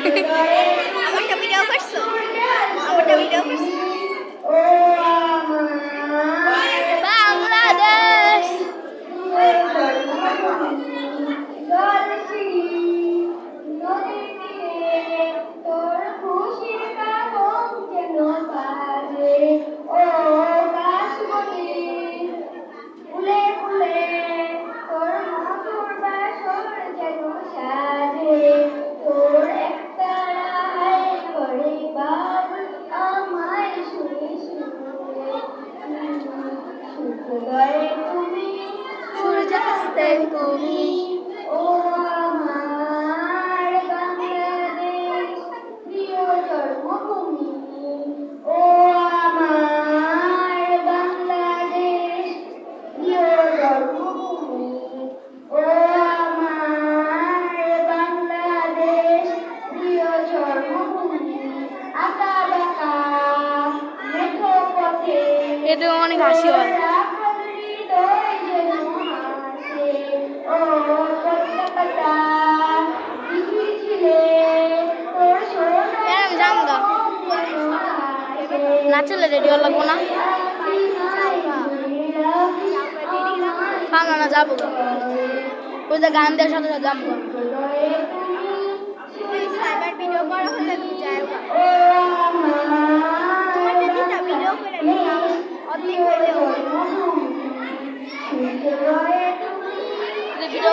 আমারটা ভিডিও করছো? আমারটা ভিডিও করছো? বাংলাদেশ তোর খুশির কাগজ যেন বাজে ও গাছগুলি ফুলে ফুলে তোর মধুর বাসর যেন সাজে তোর একটা রায় করে বাবু আমায় শুনে শুনে সূর্যোদয়ে তুমি সূর্যাস্তে তুমি ও আমার বাংলাদেশ প্রিয় জন্মভূমি ও আমার বাংলাদেশ প্রিয় জন্মভূমি ও আমার বাংলাদেশ প্রিয় জন্মভূমি আঁকা বাঁকা মেঠো পথে এতে অনেক হাসি হয়। নাচলে রেডিও লাগবো না না যাবো ওই যে গান দেওয়ার সাথে সাথে যাবো ভিডিও করা হলে ভিডিও করে অর্ধেক ভিডিও